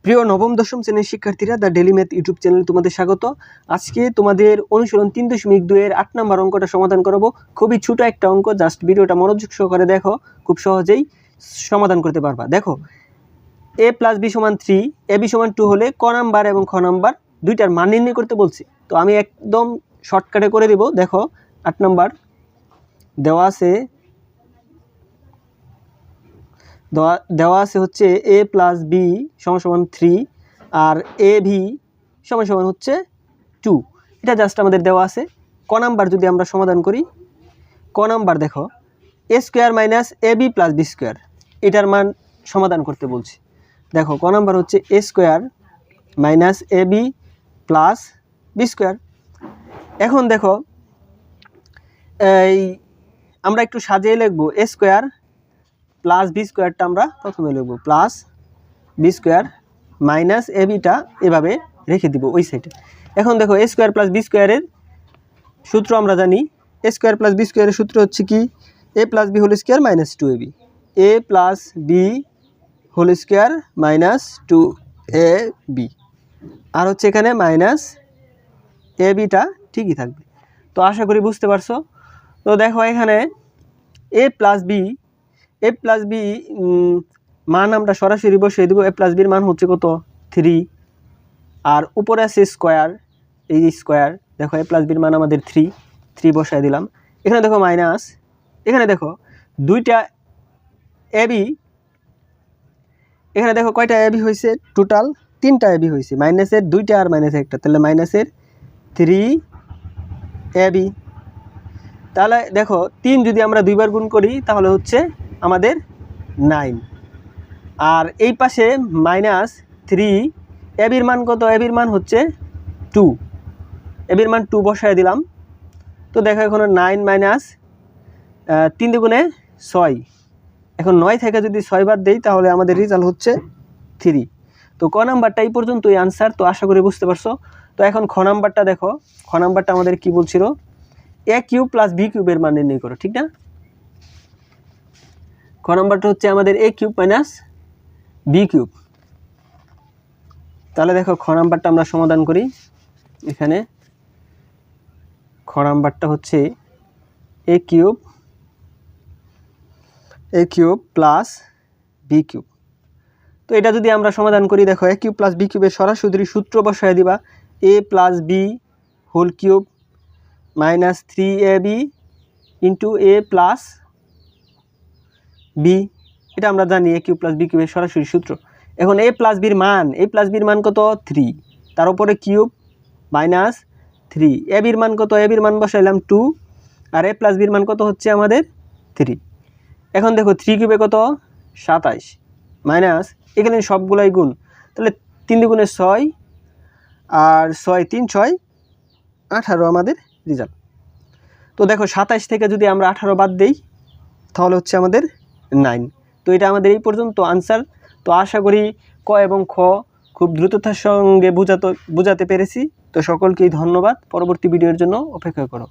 প্রিয় নবম দশম শ্রেণীর শিক্ষার্থীরা দ্য ডেলি ম্যাথ ইউটিউব চ্যানেলে তোমাদের স্বাগত। আজকে তোমাদের অনুশীলন 3.2 এর 8 নম্বর অঙ্কটা সমাধান করব। খুবই ছোট একটা অঙ্ক, জাস্ট ভিডিওটা মনোযোগ সহকারে দেখো, খুব সহজেই সমাধান করতে পারবা। দেখো a + b = 3, ab = 2 হলে ক নাম্বার এবং খ নাম্বার দুইটার মান নির্ণয় করতে বলছি। তো আমি একদম শর্টকাটে করে দেব। দেখো 8 নাম্বার দেওয়া আছে হচ্ছে a + b = 3 আর ab = হচ্ছে 2। এটা জাস্ট আমাদের দেওয়া আছে। ক নাম্বার যদি আমরা সমাধান করি, ক নাম্বার দেখো a² - ab + b², এটার মান সমাধান করতে বলছি। দেখো ক নাম্বার হচ্ছে a² - ab + b²। এখন দেখো এই আমরা একটু সাজিয়ে লিখব, a² + b²টা আমরা প্রথমে লিখব, প্লাস b² মাইনাস abটা এভাবে রেখে দিব ওই সাইডে। এখন দেখো a² + b² এর সূত্র আমরা জানি। a² + b² এর সূত্র হচ্ছে কি, a + b² - 2ab, a + b² - 2ab, আর হচ্ছে এখানে মাইনাস abটা ঠিকই থাকবে। তো আশা করি বুঝতে পারছো। তো দেখো এখানে a + b মান আমরা সরাসরি বসিয়ে দেবো। a + b এর মান হচ্ছে কত, 3, আর উপরে আছে স্কোয়ার, এই স্কোয়ার। দেখো a + b এর মান আমাদের 3 বসায় দিলাম। এখানে দেখো মাইনাস, এখানে দেখো দুইটা ab, এখানে দেখো কয়টা ab হয়েছে, টোটাল 3টা ab হয়েছে, মাইনাসের 2টা আর মাইনাসের 1টা, তাহলে মাইনাসের 3ab। তাহলে দেখো 3 যদি আমরা 2 বার গুণ করি তাহলে হচ্ছে আমাদের 9, আর এই পাশে -3, এর মান কত, এর মান হচ্ছে 2, এর মান 2 বসায় দিলাম। তো দেখো এখন 9 - 3 × 6, এখন 9 থেকে যদি 6 বাদ দেই তাহলে আমাদের রেজাল্ট হচ্ছে 3। তো ক নাম্বারটা এই পর্যন্তই আনসার। তো আশা করি বুঝতে পারছো। তো এখন খ নাম্বারটা দেখো, খ নাম্বারটা আমাদের কি বলছিল, a³ + b³ এর মান নির্ণয় করো, ঠিক না? খ নাম্বারটা হচ্ছে আমাদের a³ - b³। তাহলে দেখো খ নাম্বারটা আমরা সমাধান করি। এখানে খ নাম্বারটা হচ্ছে a³ + b³। তো এটা যদি আমরা সমাধান করি, দেখো a³ + b³ এর সরাসরি সূত্র বসায় দিবা, a + b³ - 3ab * a + b। এটা আমরা জানি a³ + b³ এর সরাসরি সূত্র। এখন a + b এর মান কত, 3, তার উপরে কিউব -3, ab এর মান কত, ab এর মান বসাইলাম 2, আর a + b এর মান কত হচ্ছে আমাদের 3। এখন দেখো 3³ কত, 27, মাইনাস এখানে সবগুলাই গুণ, তাহলে 3 × 6 আর 6 3 6 18 আমাদের রেজাল্ট। তো দেখো 27 থেকে যদি আমরা 18 বাদ দেই তাহলে হচ্ছে আমাদের 9। তো এটা আমাদের এই পর্যন্ত আনসার। তো আশা করি ক এবং খ খুব দ্রুততার সঙ্গে বোঝাতে পেরেছি। তো সকলকেই ধন্যবাদ। পরবর্তী ভিডিওর জন্য অপেক্ষা করো।